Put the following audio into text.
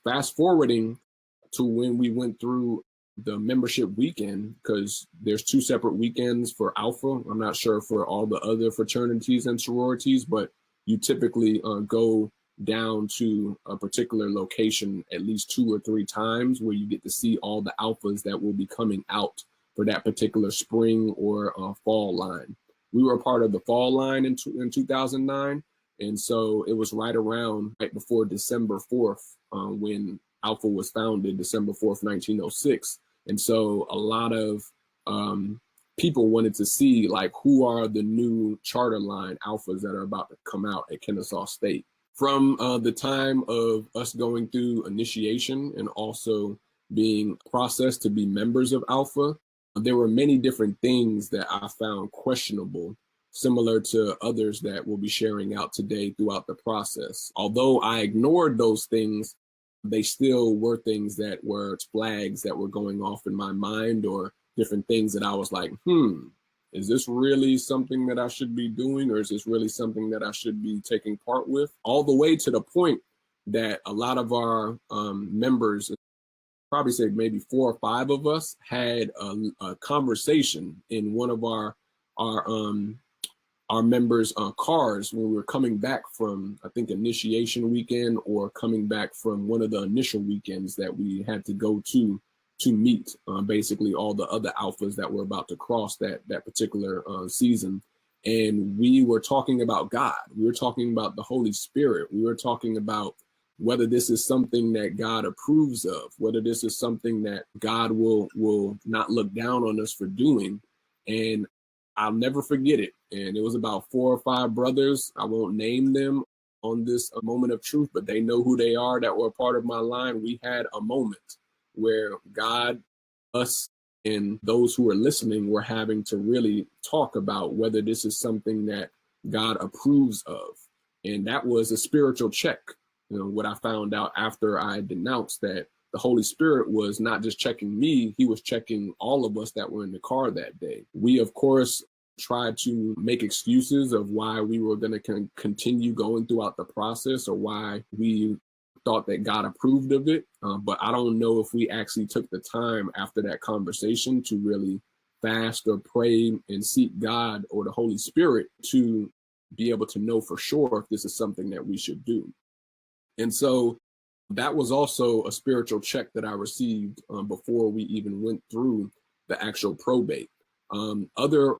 fast forwarding to when we went through the membership weekend, because there's 2 separate weekends for Alpha. I'm not sure for all the other fraternities and sororities, but you typically go down to a particular location at least 2 or 3 times, where you get to see all the alphas that will be coming out for that particular spring or fall line. We were a part of the fall line in 2009. And so it was right before December 4th, when Alpha was founded, December 4th, 1906. And so a lot of people wanted to see, like, who are the new charter line alphas that are about to come out at Kennesaw State. From the time of us going through initiation and also being processed to be members of Alpha, there were many different things that I found questionable, similar to others that we'll be sharing out today throughout the process. Although I ignored those things, they still were things that were flags that were going off in my mind, or different things that I was like, is this really something that I should be doing, or is this really something that I should be taking part with? All the way to the point that a lot of our members, probably say maybe 4 or 5 of us, had a conversation in one of our members' cars when we were coming back from, I think, initiation weekend, or coming back from one of the initial weekends that we had to go to meet basically all the other alphas that were about to cross that particular season. And we were talking about God. We were talking about the Holy Spirit. We were talking about whether this is something that God approves of, whether this is something that God will not look down on us for doing. And I'll never forget it. And it was about 4 or 5 brothers. I won't name them on this moment of truth, but they know who they are that were a part of my line. We had a moment where God, us, and those who are listening were having to really talk about whether this is something that God approves of. And that was a spiritual check. You know, what I found out after I denounced that the Holy Spirit was not just checking me, he was checking all of us that were in the car that day. We, of course, tried to make excuses of why we were going to continue going throughout the process, or why we thought that God approved of it. But I don't know if we actually took the time after that conversation to really fast or pray and seek God or the Holy Spirit to be able to know for sure if this is something that we should do. And so that was also a spiritual check that I received before we even went through the actual probate. Other